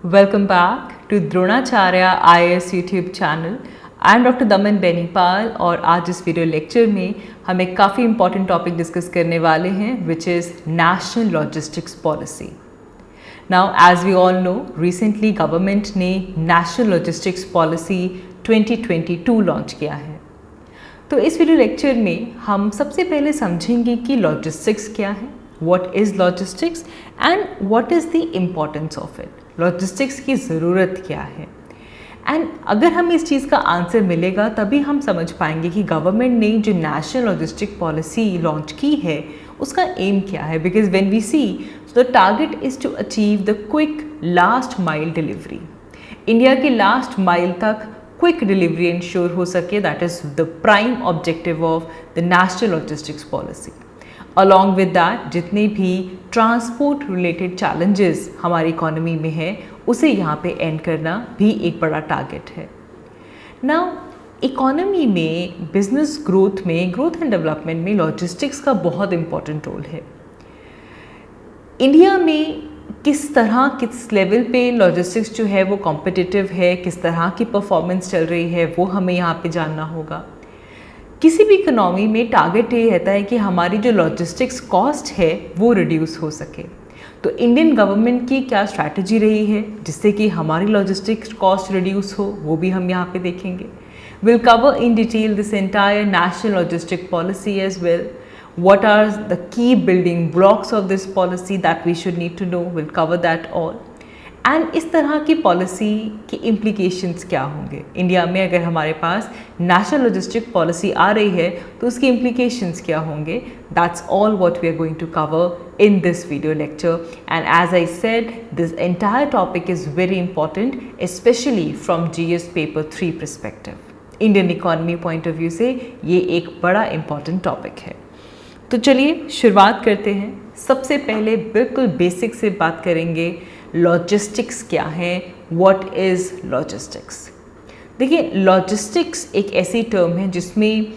Welcome back to Dronacharya IAS YouTube channel. I am doctor दमन बेनीपाल और आज इस वीडियो लेक्चर में हम एक काफ़ी इंपॉर्टेंट टॉपिक डिस्कस करने वाले हैं which is national logistics policy. Now as we all know recently government ने नेशनल लॉजिस्टिक्स पॉलिसी 2022 लॉन्च किया है। तो इस वीडियो लेक्चर में हम सबसे पहले समझेंगे कि लॉजिस्टिक्स क्या है, what is logistics and what is the importance of it. Logistics की ज़रूरत क्या है एंड अगर हमें इस चीज़ का आंसर मिलेगा तभी हम समझ पाएंगे कि गवर्नमेंट ने जो नेशनल लॉजिस्टिक पॉलिसी लॉन्च की है उसका एम क्या है। Because when we see the target is to achieve the quick last mile delivery. India के लास्ट माइल तक क्विक डिलीवरी इंश्योर हो सके, that is the prime objective of the national logistics policy. Along with that जितने भी transport related challenges हमारी economy में है उसे यहाँ पे एंड करना भी एक बड़ा टारगेट है। नाउ इकोनॉमी में बिजनेस ग्रोथ एंड डेवलपमेंट में लॉजिस्टिक्स का बहुत इम्पोर्टेंट रोल है। इंडिया में किस लेवल पे लॉजिस्टिक्स जो है वो कॉम्पिटिटिव है, किस तरह की परफॉर्मेंस चल रही है वो हमें यहाँ पे जानना होगा। किसी भी इकोनॉमी में टारगेट ये रहता है कि हमारी जो लॉजिस्टिक्स कॉस्ट है वो रिड्यूस हो सके। तो इंडियन गवर्नमेंट की क्या स्ट्रैटेजी रही है जिससे कि हमारी लॉजिस्टिक्स कॉस्ट रिड्यूस हो, वो भी हम यहाँ पे देखेंगे। Will cover in detail this entire national logistic policy as well. What are the key building blocks of this policy that we should need to know? We'll cover that all. And इस तरह की policy के implications क्या होंगे। India में अगर हमारे पास नेशनल लॉजिस्टिक पॉलिसी आ रही है तो उसके इम्प्लीकेशंस क्या होंगे। That's all what we are going to cover in this video lecture. And as I said this entire topic is very important specially from GS paper 3 perspective. Indian economy point of view से ये एक बड़ा important topic है। तो चलिए शुरुआत करते हैं। सबसे पहले बिल्कुल बेसिक से बात करेंगे लॉजिस्टिक्स क्या है, व्हाट इज़ लॉजिस्टिक्स। देखिए लॉजिस्टिक्स एक ऐसी टर्म है जिसमें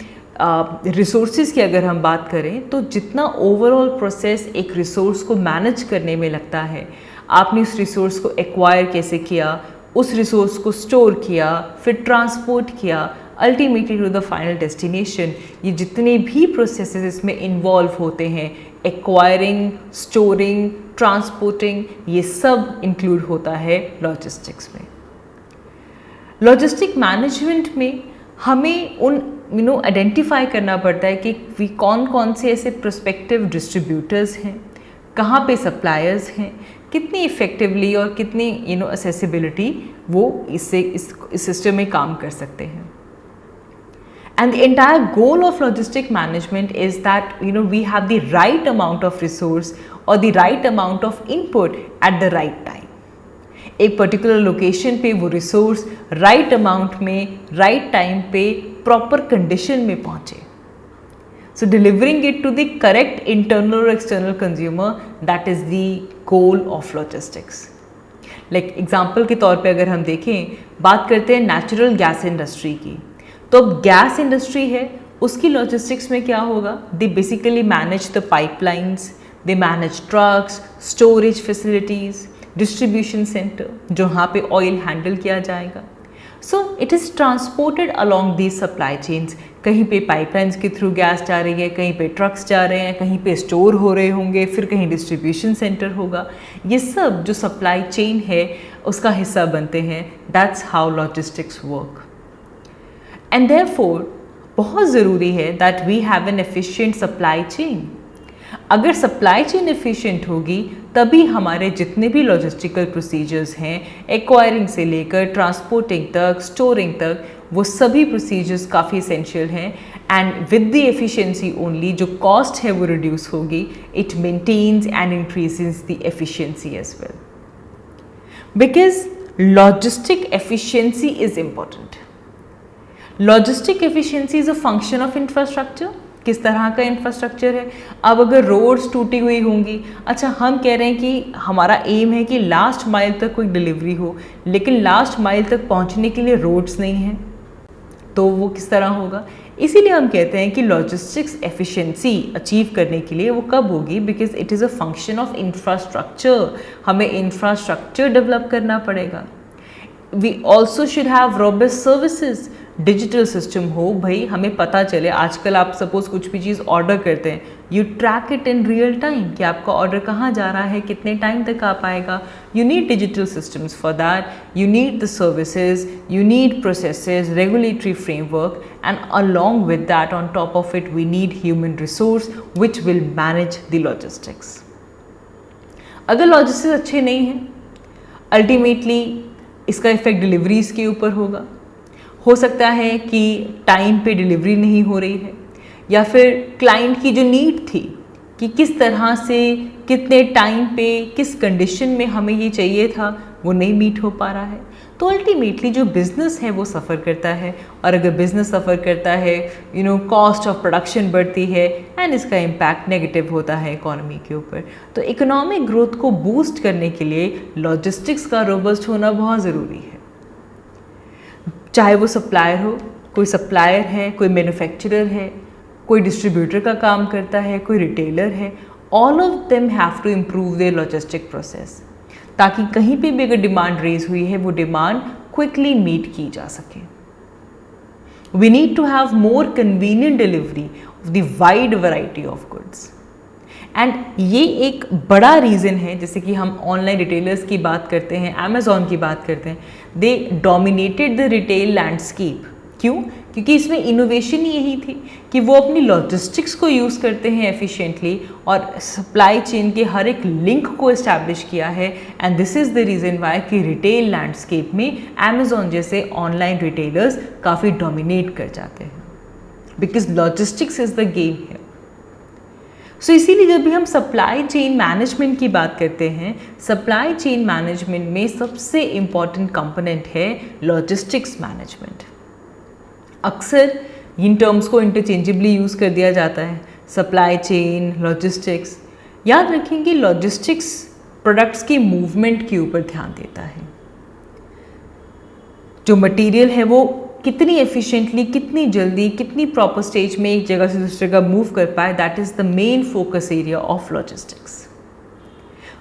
रिसोर्सेज की अगर हम बात करें तो जितना ओवरऑल प्रोसेस एक रिसोर्स को मैनेज करने में लगता है, आपने उस रिसोर्स को एक्वायर कैसे किया, उस रिसोर्स को स्टोर किया, फिर ट्रांसपोर्ट किया, ultimately to the final destination, ये जितने भी प्रोसेसेस इसमें इन्वॉल्व होते हैं, एक्वायरिंग, स्टोरिंग, ट्रांसपोर्टिंग, ये सब इंक्लूड होता है लॉजिस्टिक्स में। लॉजिस्टिक मैनेजमेंट में हमें उन आइडेंटिफाई करना पड़ता है कि कौन कौन से ऐसे प्रोस्पेक्टिव डिस्ट्रीब्यूटर्स हैं, कहाँ पे सप्लायर्स हैं, कितनी इफ़ेक्टिवली और कितनी असेसिबिलिटी वो इस सिस्टम में काम कर सकते हैं। And the entire goal of logistic management is that we have the right amount of resource or the right amount of input at the right time. एक पर्टिकुलर लोकेशन पे वो रिसोर्स राइट अमाउंट में right time पे proper condition में पहुँचे। So delivering it to the correct internal और external consumer, that is the goal of logistics. Like example के तौर पे अगर हम देखें, बात करते हैं नेचुरल गैस इंडस्ट्री की, तो अब गैस इंडस्ट्री है उसकी लॉजिस्टिक्स में क्या होगा। They basically manage the pipelines, they manage trucks, storage facilities, distribution centre जहाँ पे ऑयल हैंडल किया जाएगा। So it is transported along these supply chains. कहीं पे पाइपलाइंस के थ्रू गैस जा रही है, कहीं पे ट्रक्स जा रहे हैं, कहीं पे स्टोर हो रहे होंगे, फिर कहीं डिस्ट्रीब्यूशन सेंटर होगा। ये सब जो सप्लाई चेन है उसका हिस्सा बनते हैं। That's how logistics work. And therefore बहुत ज़रूरी है that we have an efficient supply chain. अगर सप्लाई चेन एफिशिएंट होगी तभी हमारे जितने भी लॉजिस्टिकल प्रोसीजर्स हैं, एक्वायरिंग से लेकर ट्रांसपोर्टिंग तक, स्टोरिंग तक, वो सभी प्रोसीजर्स काफ़ी एसेंशियल हैं। And with the efficiency only जो कॉस्ट है वो रिड्यूस होगी। It maintains and increases the efficiency as well. Because logistic efficiency is important. Logistic efficiency is a function of infrastructure. किस तरह का इंफ्रास्ट्रक्चर है। अब अगर रोड्स टूटी हुई होंगी, अच्छा हम कह रहे हैं कि हमारा एम है कि लास्ट माइल तक कोई डिलीवरी हो, लेकिन लास्ट माइल तक पहुंचने के लिए रोड्स नहीं हैं, तो वो किस तरह होगा। इसीलिए हम कहते हैं कि लॉजिस्टिक्स एफिशिएंसी अचीव करने के लिए वो कब होगी, because it is a function of infrastructure. हमें इंफ्रास्ट्रक्चर डेवलप करना पड़ेगा। We also should have robust services, digital system हो, भाई हमें पता चले। आजकल आप सपोज कुछ भी चीज़ ऑर्डर करते हैं, you track it in real time कि आपका ऑर्डर कहाँ जा रहा है, कितने टाइम तक आ पाएगा। You need digital systems for that, you need the services, you need processes, regulatory framework, and along with that on top of it we need human resource which will manage the logistics. अगर logistics अच्छे नहीं हैं, ultimately इसका effect deliveries के ऊपर होगा। हो सकता है कि टाइम पे डिलीवरी नहीं हो रही है, या फिर क्लाइंट की जो नीड थी कि किस तरह से, कितने टाइम पे, किस कंडीशन में हमें ये चाहिए था, वो नहीं मीट हो पा रहा है। तो अल्टीमेटली जो बिज़नेस है वो सफ़र करता है, और अगर बिज़नेस सफ़र करता है, कॉस्ट ऑफ प्रोडक्शन बढ़ती है, एंड इसका इम्पैक्ट नेगेटिव होता है इकोनॉमी के ऊपर। तो इकोनॉमिक ग्रोथ को बूस्ट करने के लिए लॉजिस्टिक्स का रोबस्ट होना बहुत ज़रूरी है। चाहे वो सप्लायर हो, कोई सप्लायर है, कोई मैन्युफैक्चरर है, कोई डिस्ट्रीब्यूटर का काम करता है, कोई रिटेलर है, all of them have to improve their logistic process, ताकि कहीं पे भी अगर डिमांड रेज हुई है वो डिमांड क्विकली मीट की जा सके। We need to have more convenient delivery of the wide variety of goods, and ये एक बड़ा रीज़न है। जैसे कि हम ऑनलाइन रिटेलर्स की बात करते हैं, अमेज़ॉन की बात करते हैं, दे डोमिनेटेड द रिटेल लैंडस्केप। क्यों? क्योंकि इसमें इनोवेशन यही थी कि वो अपनी लॉजिस्टिक्स को यूज़ करते हैं एफिशिएंटली, और सप्लाई चेन के हर एक लिंक को इस्टेब्लिश किया है। And this is the reason why कि रिटेल लैंडस्केप में अमेज़ॉन जैसे ऑनलाइन रिटेलर्स काफ़ी डोमिनेट कर जाते हैं, because logistics is the game है। सो इसीलिए जब भी हम सप्लाई चेन मैनेजमेंट की बात करते हैं, सप्लाई चेन मैनेजमेंट में सबसे इम्पॉर्टेंट कंपोनेंट है लॉजिस्टिक्स मैनेजमेंट। अक्सर इन टर्म्स को इंटरचेंजेबली यूज़ कर दिया जाता है, सप्लाई चेन, लॉजिस्टिक्स। याद रखें कि लॉजिस्टिक्स प्रोडक्ट्स की मूवमेंट के ऊपर ध्यान देता है। जो मटेरियल है वो कितनी एफिशिएंटली, कितनी जल्दी, कितनी प्रॉपर स्टेज में एक जगह से दूसरी जगह मूव कर पाए, that is the main focus area of logistics.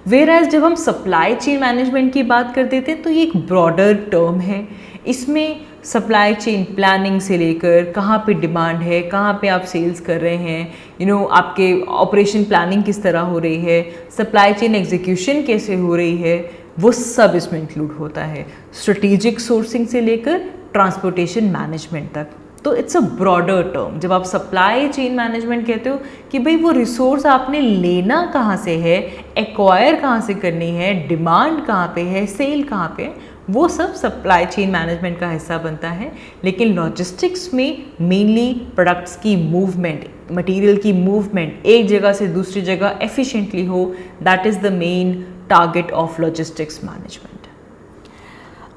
Whereas जब हम सप्लाई चेन मैनेजमेंट की बात कर देते हैं तो ये एक ब्रॉडर टर्म है। इसमें सप्लाई चेन प्लानिंग से लेकर कहाँ पे डिमांड है, कहाँ पे आप सेल्स कर रहे हैं, आपके ऑपरेशन प्लानिंग किस तरह हो रही है, सप्लाई चेन एग्जीक्यूशन कैसे हो रही है, वो सब इसमें इंक्लूड होता है, स्ट्रेटेजिक सोर्सिंग से लेकर ट्रांसपोर्टेशन मैनेजमेंट तक। तो इट्स अ ब्रॉडर टर्म। जब आप सप्लाई चेन मैनेजमेंट कहते हो कि भाई वो रिसोर्स आपने लेना कहाँ से है, एक्वायर कहाँ से करनी है, डिमांड कहाँ पे है, सेल कहाँ पे है, वो सब सप्लाई चेन मैनेजमेंट का हिस्सा बनता है। लेकिन लॉजिस्टिक्स में मेनली प्रोडक्ट्स की मूवमेंट, मटेरियल की मूवमेंट एक जगह से दूसरी जगह एफिशिएंटली हो, that is the main target of logistics management.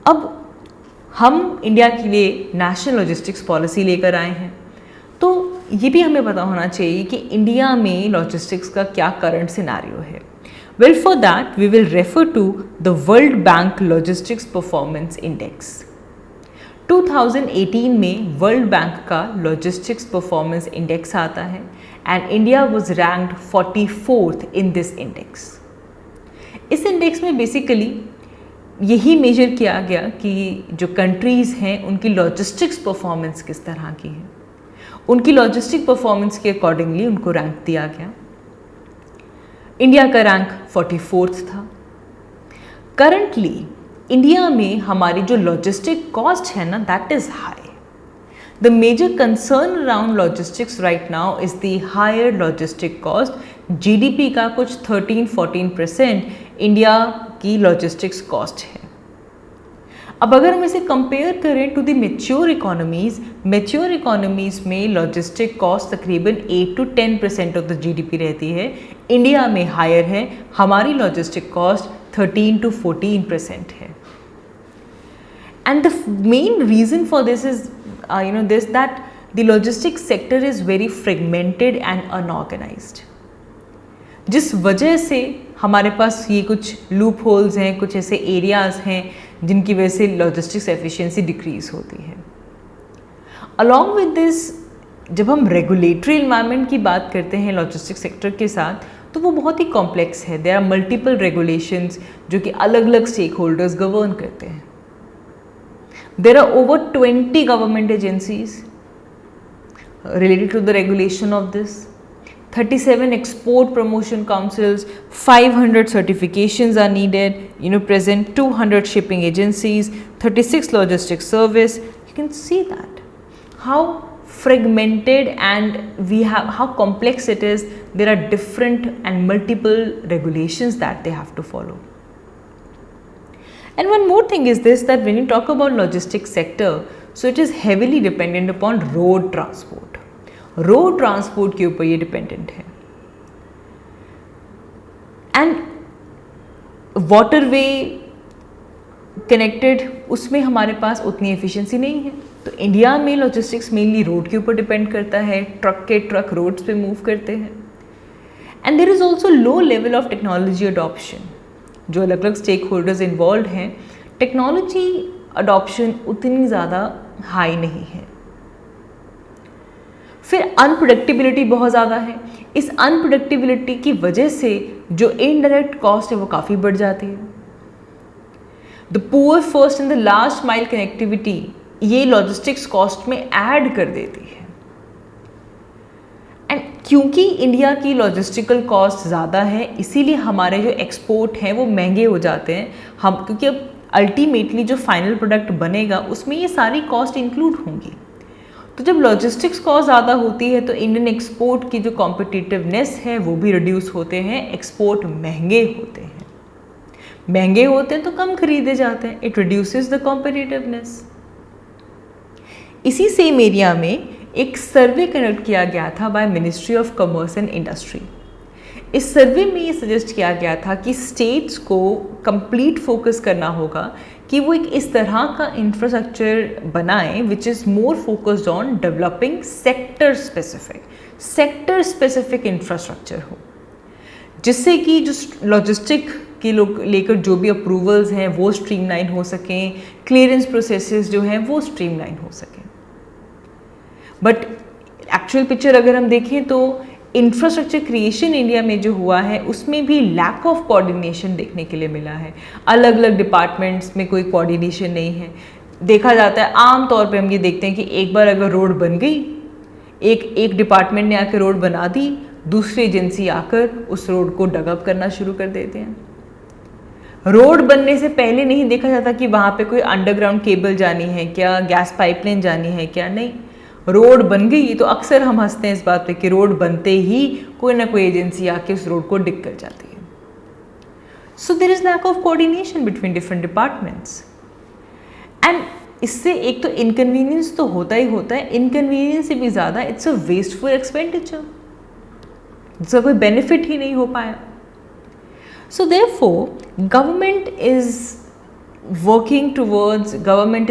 अब हम इंडिया के लिए नेशनल लॉजिस्टिक्स पॉलिसी लेकर आए हैं, तो ये भी हमें पता होना चाहिए कि इंडिया में लॉजिस्टिक्स का क्या करंट सिनारियो है। Well, for that we will refer to the World Bank logistics performance index. 2018 में वर्ल्ड बैंक का लॉजिस्टिक्स परफॉर्मेंस इंडेक्स आता है, and India was ranked 44th in this index. इस इंडेक्स में बेसिकली यही मेजर किया गया कि जो कंट्रीज़ हैं उनकी लॉजिस्टिक्स परफॉर्मेंस किस तरह की है, उनकी लॉजिस्टिक परफॉर्मेंस के अकॉर्डिंगली उनको रैंक दिया गया। इंडिया का रैंक 44th था। करंटली इंडिया में हमारी जो लॉजिस्टिक कॉस्ट है ना, that is high. The major concern around logistics right now is the higher logistic cost. GDP का कुछ 13-14% इंडिया की लॉजिस्टिक्स कॉस्ट है। अब अगर हम इसे कंपेयर करें टू द मैच्योर इकोनॉमीज़ में लॉजिस्टिक कॉस्ट तकरीबन 8-10% ऑफ द जीडीपी रहती है। इंडिया में हायर है, हमारी लॉजिस्टिक कॉस्ट 13-14% है। And the main reason for this is this that the logistics sector is very fragmented and unorganized, जिस वजह से हमारे पास ये कुछ लूप होल्स हैं, कुछ ऐसे एरियाज़ हैं जिनकी वजह से लॉजिस्टिक्स एफिशिएंसी डिक्रीज होती है। अलॉन्ग विद दिस जब हम रेगुलेटरी इन्वायरमेंट की बात करते हैं लॉजिस्टिक सेक्टर के साथ, तो वो बहुत ही कॉम्प्लेक्स है। देयर आर मल्टीपल रेगुलेशंस जो कि अलग अलग स्टेक होल्डर्स गवर्न करते हैं। There are over 20 government agencies related to the regulation of this, 37 export promotion councils, 500 certifications are needed, present 200 shipping agencies, 36 logistics service. You can see that how fragmented and how complex it is. There are different and multiple regulations that they have to follow. And one more thing is this, that when you talk about logistics sector, so it is heavily dependent upon road transport. Road transport के ऊपर ये dependent है। And waterway connected, उसमें हमारे पास उतनी efficiency नहीं है। तो इंडिया में लॉजिस्टिक्स मेनली रोड के ऊपर डिपेंड करता है, ट्रक रोड्स पे मूव करते हैं। And there is also low level of technology adoption. जो अलग अलग स्टेक होल्डर्स इन्वॉल्व हैं, टेक्नोलॉजी अडॉप्शन उतनी ज़्यादा हाई नहीं है। फिर अनप्रेडिक्टेबिलिटी बहुत ज़्यादा है। इस अनप्रेडिक्टेबिलिटी की वजह से जो इनडायरेक्ट कॉस्ट है वो काफ़ी बढ़ जाती है। The poor first and the last mile connectivity ये लॉजिस्टिक्स कॉस्ट में ऐड कर देती है। एंड क्योंकि इंडिया की लॉजिस्टिकल कॉस्ट ज़्यादा है, इसीलिए हमारे जो एक्सपोर्ट हैं वो महंगे हो जाते हैं। हम क्योंकि अब अल्टीमेटली जो फाइनल प्रोडक्ट बनेगा उसमें ये सारी कॉस्ट इंक्लूड होंगी। तो जब लॉजिस्टिक्स कॉस्ट ज़्यादा होती है तो इंडियन एक्सपोर्ट की जो कॉम्पिटिटिवनेस है वो भी रिड्यूस होते हैं। एक्सपोर्ट महंगे होते हैं तो कम खरीदे जाते हैं। It reduces the competitiveness. इसी सेम एरिया में एक सर्वे कंडक्ट किया गया था by ministry of commerce and industry. इस सर्वे में ये सजेस्ट किया गया था कि स्टेट्स को कंप्लीट फोकस करना होगा कि वो एक इस तरह का इंफ्रास्ट्रक्चर बनाएं which is more focused on developing sector specific infrastructure हो, जिससे कि जो लॉजिस्टिक के लोग लेकर जो भी अप्रूवल्स हैं वो स्ट्रीमलाइन हो सकें, क्लियरेंस प्रोसेसेस जो हैं वो स्ट्रीमलाइन हो सकें। बट एक्चुअल पिक्चर अगर हम देखें तो इंफ्रास्ट्रक्चर क्रिएशन इंडिया में जो हुआ है उसमें भी लैक ऑफ कोऑर्डिनेशन देखने के लिए मिला है। अलग अलग डिपार्टमेंट्स में कोई कोऑर्डिनेशन नहीं है। देखा जाता है आम तौर पे हम ये देखते हैं कि एक बार अगर रोड बन गई, एक डिपार्टमेंट ने आकर रोड बना दी, दूसरी एजेंसी आकर उस रोड को डगअप करना शुरू कर देते हैं। रोड बनने से पहले नहीं देखा जाता कि वहाँ पे कोई अंडरग्राउंड केबल जानी है क्या, गैस पाइपलाइन जानी है क्या। नहीं, रोड बन गई तो अक्सर हम हंसते हैं इस बात पे कि रोड बनते ही कोई ना कोई एजेंसी आके उस रोड को डिग कर जाती है। So there is lack of coordination between different departments. And इससे एक तो इनकन्वीनियंस तो होता ही होता है, इनकन्वीनियंस से भी ज़्यादा इट्स अ वेस्टफुल एक्सपेंडिचर, जिसका कोई बेनिफिट ही नहीं हो पाया। So therefore government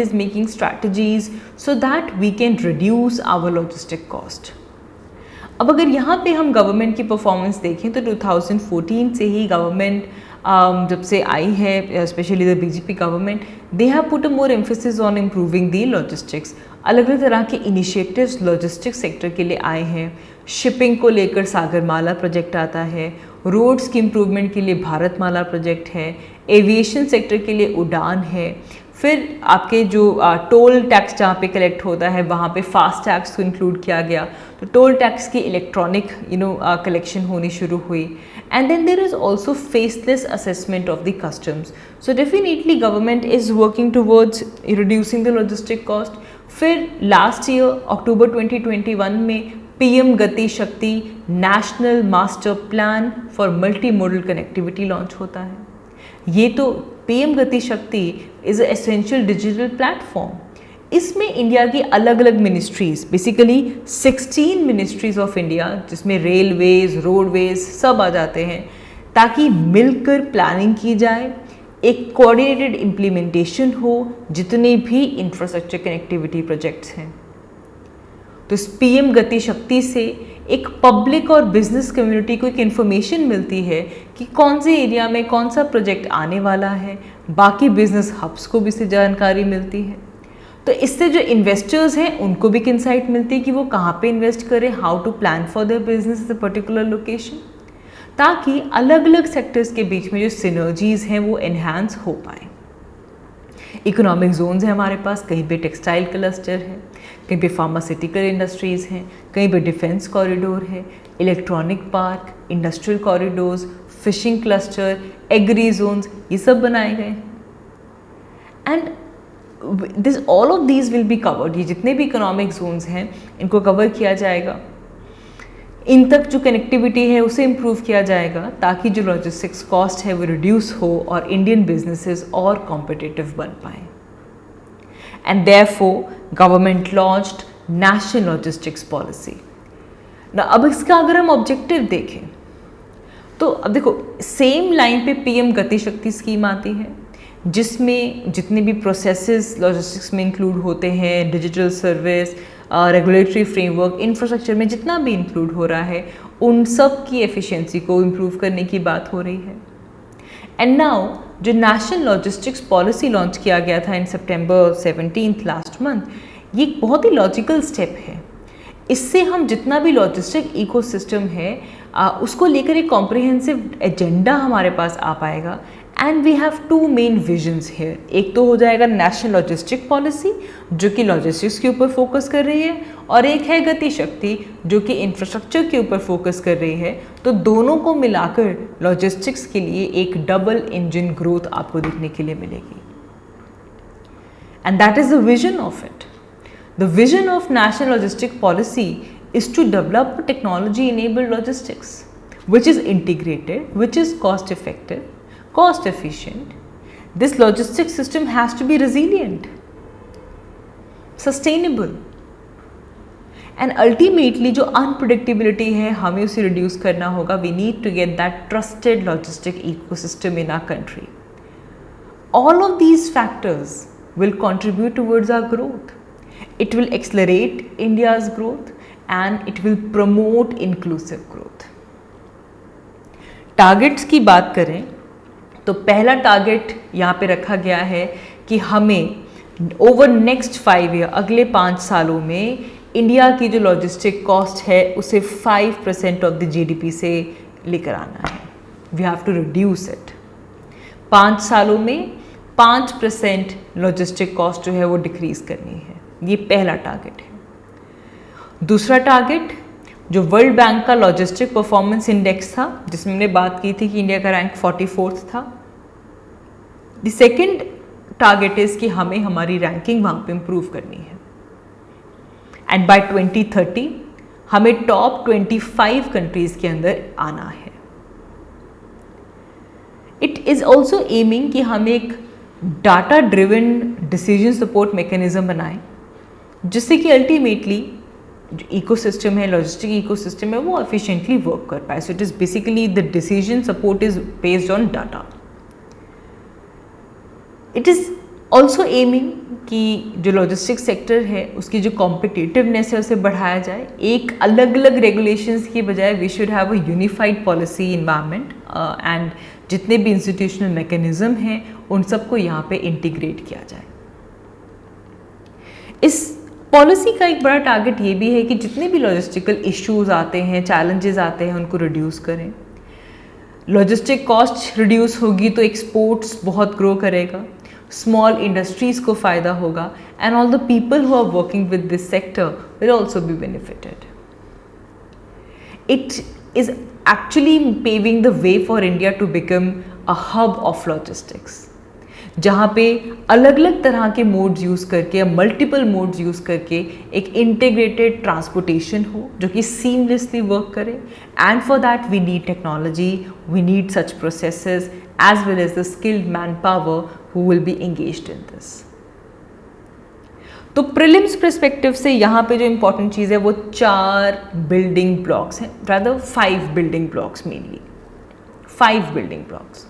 is making strategies so that we can reduce our logistic cost. अब अगर यहाँ पे हम गवर्नमेंट की परफॉर्मेंस देखें तो 2014 से ही गवर्नमेंट जब से आई है, specially the BJP government, they have put a more emphasis on improving the logistics. अलग अलग तरह के इनिशिएटिव्स लॉजिस्टिक्स सेक्टर के लिए आए हैं। शिपिंग को लेकर सागरमाला प्रोजेक्ट आता है, रोड्स की इम्प्रूवमेंट के लिए भारतमाला प्रोजेक्ट है, एविएशन सेक्टर के लिए उड़ान है। फिर आपके जो टोल टैक्स जहाँ पे कलेक्ट होता है वहाँ पे फास्ट टैक्स को इंक्लूड किया गया, तो टोल टैक्स की इलेक्ट्रॉनिक कलेक्शन होनी शुरू हुई। And then there is also faceless assessment of the customs. So definitely government is working towards reducing the logistic cost. फिर लास्ट ईयर अक्टूबर 2021 में PM Gati Shakti national master plan for multi modal connectivity launch होता है। ये तो PM Gati Shakti is a essential digital platform. इसमें India की अलग अलग ministries, basically 16 ministries of India, जिसमें रेलवेज़, रोडवेज़ सब आ जाते हैं, ताकि मिलकर प्लानिंग की जाए, एक कोऑर्डिनेटेड इम्प्लीमेंटेशन हो जितने भी इंफ्रास्ट्रक्चर कनेक्टिविटी प्रोजेक्ट्स हैं। तो इस पीएम गति शक्ति से एक पब्लिक और बिजनेस कम्युनिटी को एक इन्फॉर्मेशन मिलती है कि कौन से एरिया में कौन सा प्रोजेक्ट आने वाला है। बाकी बिजनेस हब्स को भी इससे जानकारी मिलती है। तो इससे जो इन्वेस्टर्स हैं उनको भी एक इंसाइट मिलती है कि वो कहाँ पे इन्वेस्ट करें, how to plan for their business at a particular location, ताकि अलग अलग सेक्टर्स के बीच में जो सिनर्जीज हैं वो एनहांस हो पाए। इकोनॉमिक जोन्स हैं हमारे पास, कहीं पे टेक्सटाइल क्लस्टर है, कहीं पे फार्मास्यूटिकल इंडस्ट्रीज़ हैं, कहीं पे डिफेंस कॉरिडोर है, electronic park, industrial corridors, fishing cluster, agri zones, ये सब बनाए गए हैं। And this all of these will be covered, ये जितने भी इकोनॉमिक जोन्स हैं इनको कवर किया जाएगा, इन तक जो कनेक्टिविटी है उसे इम्प्रूव किया जाएगा ताकि जो लॉजिस्टिक्स कॉस्ट है वो रिड्यूस हो और इंडियन बिजनेसेस और कॉम्पिटिटिव बन पाएँ। And therefore government launched national logistics policy. ना अब इसका अगर हम ऑब्जेक्टिव देखें तो अब देखो सेम लाइन पे पीएम गति शक्ति स्कीम आती है जिसमें जितने भी प्रोसेसेस लॉजिस्टिक्स में इंक्लूड होते हैं, digital service, regulatory framework, infrastructure में जितना भी इंक्लूड हो रहा है उन सब की एफिशिएंसी को इम्प्रूव करने की बात हो रही है। एंड नाउ जो नेशनल लॉजिस्टिक्स पॉलिसी लॉन्च किया गया था इन सितंबर 17 लास्ट मंथ, ये एक बहुत ही लॉजिकल स्टेप है। इससे हम जितना भी लॉजिस्टिक इकोसिस्टम है उसको लेकर एक कॉम्प्रिहेंसिव एजेंडा हमारे पास आ पाएगा। And we have two main visions here, एक तो हो जाएगा नेशनल लॉजिस्टिक पॉलिसी जो कि लॉजिस्टिक्स के ऊपर फोकस कर रही है, और एक है गति शक्ति जो कि इंफ्रास्ट्रक्चर के ऊपर फोकस कर रही है। तो दोनों को मिलाकर लॉजिस्टिक्स के लिए एक डबल इंजन ग्रोथ आपको देखने के लिए मिलेगी। And that is the vision of it. The vision of national logistic policy is to develop a technology enabled logistics which is integrated, which is cost effective, cost efficient. This logistics system has to be resilient, sustainable, and ultimately जो unpredictability है हमें उसे reduce करना होगा। We need to get that trusted logistic ecosystem in our country. All of these factors will contribute towards our growth. It will accelerate India's growth and it will promote inclusive growth. Targets की बात करें तो पहला target यहाँ पे रखा गया है कि हमें ओवर नेक्स्ट 5 ईयर, अगले 5 सालों में इंडिया की जो लॉजिस्टिक कॉस्ट है उसे 5% ऑफ द जीडीपी से लेकर आना है। We have to reduce it. 5 सालों में 5% लॉजिस्टिक कॉस्ट जो है वो डिक्रीज करनी है, ये पहला टारगेट है। दूसरा टारगेट जो वर्ल्ड बैंक का लॉजिस्टिक परफॉर्मेंस इंडेक्स था जिसमें हमने बात की थी कि इंडिया का रैंक 44th था, द सेकेंड टारगेट इज कि हमें हमारी रैंकिंग वहाँ पे इम्प्रूव करनी है। एंड बाय 2030 हमें टॉप 25 कंट्रीज के अंदर आना है। इट इज ऑल्सो एमिंग कि हम एक data driven decision support mechanism बनाएं जिससे कि अल्टीमेटली जो इकोसिस्टम है, लॉजिस्टिक इकोसिस्टम है, वो एफिशिएंटली वर्क कर पाए। So it is basically the decision support is based on data. It is also aiming कि जो लॉजिस्टिक सेक्टर है उसकी जो कॉम्पिटिटिवनेस है उसे बढ़ाया जाए। एक अलग अलग रेगुलेशंस की बजाय we should have a unified policy environment and जितने भी इंस्टीट्यूशनल मैकेनिज्म हैं उन सबको यहाँ पे इंटीग्रेट किया जाए। इस पॉलिसी का एक बड़ा टारगेट ये भी है कि जितने भी लॉजिस्टिकल इश्यूज आते हैं, चैलेंजेस आते हैं, उनको रिड्यूस करें। लॉजिस्टिक कॉस्ट रिड्यूस होगी तो एक्सपोर्ट्स बहुत ग्रो करेगा, स्मॉल इंडस्ट्रीज को फ़ायदा होगा, and all the people who are working with this sector will also be benefited. It is actually paving the way for India to become a hub of logistics, जहाँ पे अलग अलग तरह के मोड्स यूज़ करके, मल्टीपल मोड्स यूज़ करके एक integrated transportation हो जो कि सीमलेसली वर्क करे। And for that we need technology, we need such processes as well as the skilled man power who will be engaged in this. तो prelims perspective से यहाँ पे जो इंपॉर्टेंट चीज़ है वो 4 बिल्डिंग ब्लॉक्स हैं, rather 5 building blocks mainly, 5 building blocks.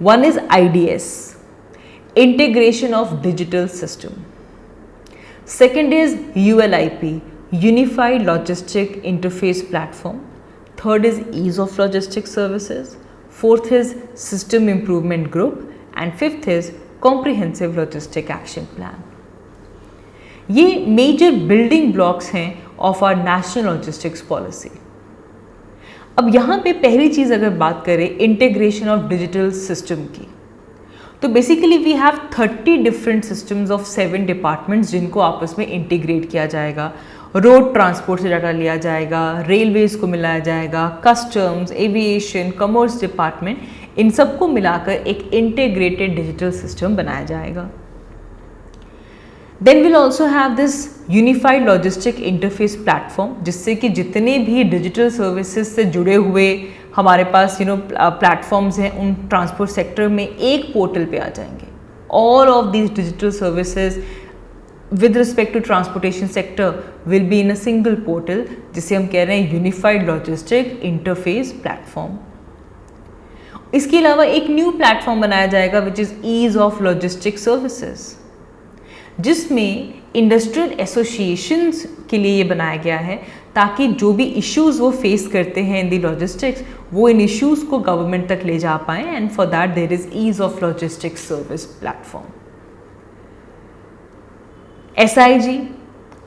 One is IDS, integration of digital system. Second is ULIP, Unified Logistic Interface Platform. Third is ease of logistic services. Fourth is system improvement group. And fifth is comprehensive logistic action plan. ये major building blocks हैं of our national logistics policy. अब यहाँ पे पहली चीज़ अगर बात करें integration of digital system की, तो basically we have 30 different systems of 7 departments जिनको आपस में इंटीग्रेट किया जाएगा। रोड ट्रांसपोर्ट से डाटा लिया जाएगा, रेलवेज को मिलाया जाएगा, कस्टम्स, एविएशन, कॉमर्स डिपार्टमेंट, इन सबको मिलाकर एक इंटीग्रेटेड डिजिटल सिस्टम बनाया जाएगा। Then will also have this unified logistic interface platform, जिससे कि जितने भी डिजिटल सर्विसेज से जुड़े हुए हमारे पास प्लेटफॉर्म्स हैं उन ट्रांसपोर्ट सेक्टर में एक पोर्टल पे आ जाएंगे। All of these digital services with respect to transportation sector will be in a single portal, जिसे हम कह रहे हैं यूनिफाइड लॉजिस्टिक इंटरफेस प्लेटफॉर्म। इसके अलावा एक न्यू प्लेटफॉर्म बनाया जाएगा which is ease of logistic services, जिसमें इंडस्ट्रियल एसोसिएशंस के लिए ये बनाया गया है ताकि जो भी इश्यूज़ वो फेस करते हैं इन दी लॉजिस्टिक्स, वो इन इश्यूज़ को गवर्नमेंट तक ले जा पाएँ, and for that there is ease of logistic service platform. SIG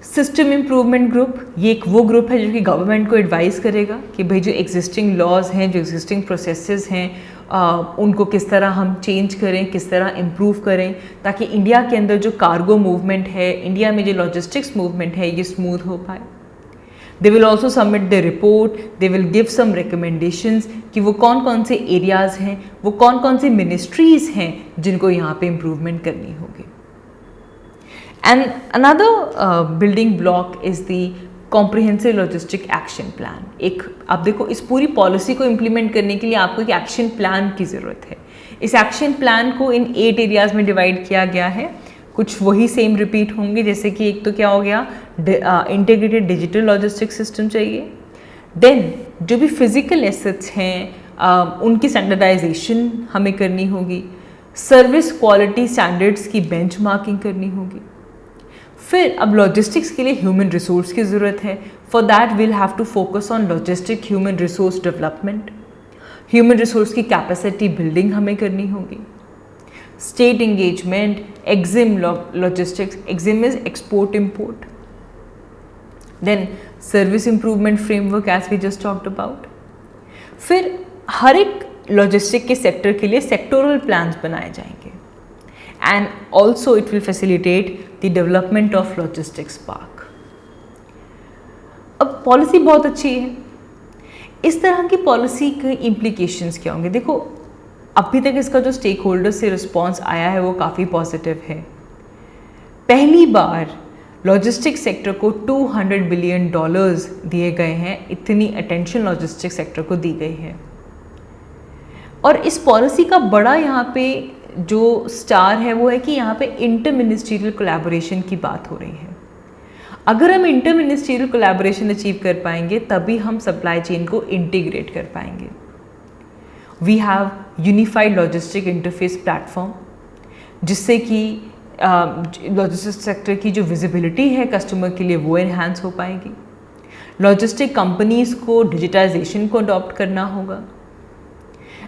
system improvement group, ये एक वो ग्रुप है जो कि गवर्नमेंट को एडवाइस करेगा कि भाई जो एग्जिस्टिंग लॉज हैं, जो एग्जिस्टिंग प्रोसेसेस हैं, उनको किस तरह हम चेंज करें, किस तरह इम्प्रूव करें, ताकि इंडिया के अंदर जो कार्गो मूवमेंट है, इंडिया में जो लॉजिस्टिक्स मूवमेंट है, ये स्मूथ हो पाए। They will also submit the report, they will give some recommendations कि वो कौन कौन से एरियाज़ हैं, वो कौन कौन से मिनिस्ट्रीज़ हैं जिनको यहाँ पे इम्प्रूवमेंट करनी होगी। And another building block is the comprehensive logistic action plan. एक आप देखो, इस पूरी पॉलिसी को इम्प्लीमेंट करने के लिए आपको एक एक्शन प्लान की ज़रूरत है। इस एक्शन प्लान को इन 8 एरियाज़ में डिवाइड किया गया है। कुछ वही सेम रिपीट होंगे, जैसे कि एक तो क्या हो गया, इंटीग्रेटेड डिजिटल लॉजिस्टिक सिस्टम चाहिए। देन जो भी फिजिकल एसेट्स हैं उनकी स्टैंडर्डाइजेशन हमें करनी होगी। सर्विस क्वालिटी स्टैंडर्ड्स की बेंचमार्किंग करनी होगी। फिर अब लॉजिस्टिक्स के लिए ह्यूमन रिसोर्स की ज़रूरत है। For that will have to focus on logistic human resource development. Human resource की कैपेसिटी बिल्डिंग हमें करनी होगी। State engagement, EXIM logistics, EXIM is export import. Then service improvement framework as we just talked about. फिर हर एक logistic के sector के लिए सेक्टोरल प्लान्स बनाए जाएंगे, and also it will facilitate the development of logistics park. अब policy बहुत अच्छी है, इस तरह की पॉलिसी के इम्प्लीकेशंस क्या होंगे? देखो, अभी तक इसका जो स्टेक होल्डर से रिस्पॉन्स आया है वो काफ़ी पॉजिटिव है। पहली बार लॉजिस्टिक्स सेक्टर को $200 बिलियन दिए गए हैं, इतनी अटेंशन लॉजिस्टिक्स सेक्टर को दी गई है। और इस पॉलिसी का बड़ा यहाँ पे जो स्टार है वो है कि यहाँ पे इंटर मिनिस्ट्रियल कोलैबोरेशन की बात हो रही है। अगर हम इंटर मिनिस्ट्रियल कोलैबोरेशन अचीव कर पाएंगे तभी हम सप्लाई चेन को इंटीग्रेट कर पाएंगे। We have unified logistic interface platform, जिससे कि लॉजिस्टिक्स सेक्टर की जो विजिबिलिटी है कस्टमर के लिए वो एनहांस हो पाएगी। लॉजिस्टिक कंपनीज़ को डिजिटाइजेशन को अडॉप्ट करना होगा।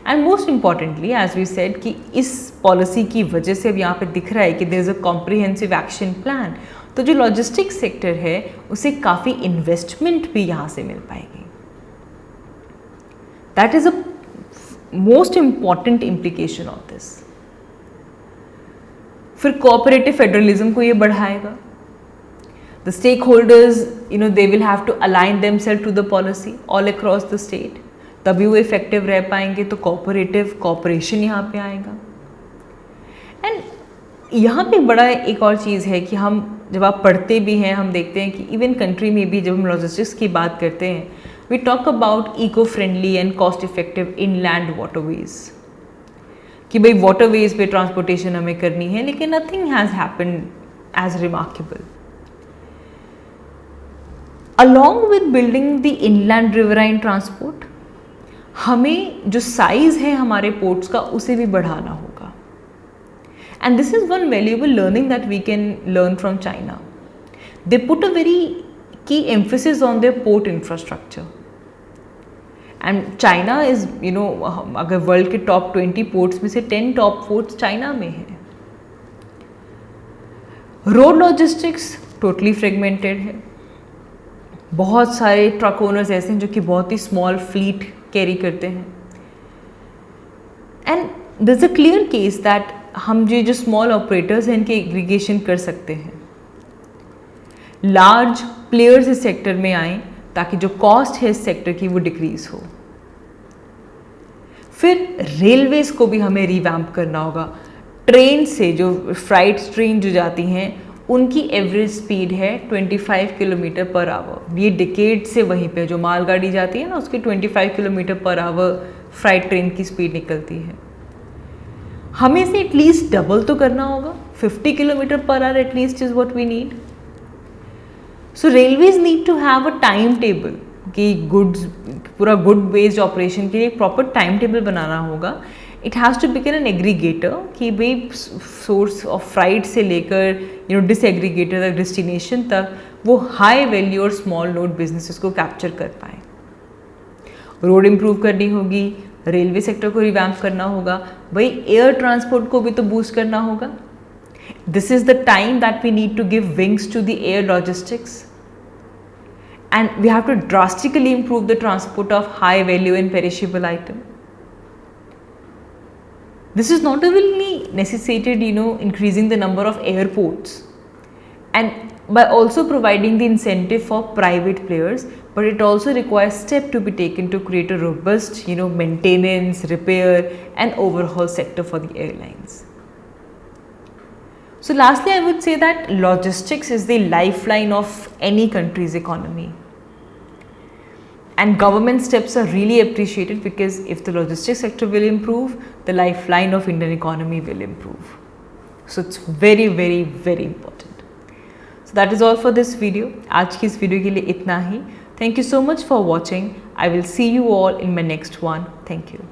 And most importantly as we said कि इस पॉलिसी की वजह से अब यहाँ पे दिख रहा है कि there is a comprehensive action plan, तो जो लॉजिस्टिक सेक्टर है उसे काफ़ी इन्वेस्टमेंट भी यहाँ से मिल पाएगी। That is a most important implication of this. फिर कोऑपरेटिव फेडरलिज्म को ये बढ़ाएगा। The stakeholders they will have to align themselves to the policy all across the state, तभी वो इफेक्टिव रह पाएंगे। तो कोऑपरेशन यहाँ पे आएगा। एंड यहाँ पे बड़ा एक और चीज़ है कि हम जब आप पढ़ते भी हैं हम देखते हैं कि इवन कंट्री में भी जब हम लॉजिस्टिक्स की बात करते हैं we talk about eco friendly and cost effective inland waterways, कि भाई वाटरवेज पे ट्रांसपोर्टेशन हमें करनी है, लेकिन nothing has happened as remarkable. Along with building the inland riverine transport, हमें जो साइज है हमारे पोर्ट्स का उसे भी बढ़ाना होगा। And this is one valuable learning that we can learn from China. They put a very key emphasis on their port infrastructure. And China is अगर वर्ल्ड के टॉप 20 पोर्ट्स में से 10 टॉप पोर्ट्स चाइना में हैं। Road logistics totally fragmented है। बहुत सारे truck owners ऐसे हैं जो कि बहुत ही स्मॉल फ्लीट कैरी करते हैं। And there is a clear case that हम जो स्मॉल ऑपरेटर्स हैं इनके एग्रीगेशन कर सकते हैं, लार्ज प्लेयर्स इस सेक्टर में आएँ ताकि जो कॉस्ट है इस सेक्टर की वो डिक्रीज हो। फिर रेलवेज को भी हमें रिवैम्प करना होगा। ट्रेन से जो फ्राइट ट्रेन जो जाती हैं उनकी एवरेज स्पीड है 25 किलोमीटर पर आवर। ये डिकेड से वहीं पे जो मालगाड़ी जाती है ना उसकी 25 kilometre per hour freight train की स्पीड निकलती है। हमें से एटलीस्ट डबल तो करना होगा, 50 kilometre per hour at least is what we need. So railways need to have a time table कि गुड्स पूरा गुड बेस्ड ऑपरेशन के लिए एक प्रॉपर टाइम टेबल बनाना होगा। It has to become an aggregator कि भाई सोर्स ऑफ फ्राइट से लेकर डिसएग्रीगेटर तक, डेस्टिनेशन तक वो हाई वैल्यू और स्मॉल नोड बिजनेसेस को कैप्चर कर पाए। रोड इम्प्रूव करनी होगी, रेलवे सेक्टर को रिवैम्प करना होगा, भाई एयर ट्रांसपोर्ट को भी तो बूस्ट करना होगा। This is the time that we need to give wings to the air logistics and we have to drastically improve the transport of high value and perishable item. This is not only necessitated, increasing the number of airports and by also providing the incentive for private players, but it also requires step to be taken to create a robust, maintenance, repair and overhaul sector for the airlines. So lastly, I would say that logistics is the lifeline of any country's economy. And government steps are really appreciated because if the logistics sector will improve, the lifeline of Indian economy will improve. So it's very, very, very important. So that is all for this video. आज की इस video के लिए इतना ही. Thank you so much for watching. I will see you all in my next one. Thank you.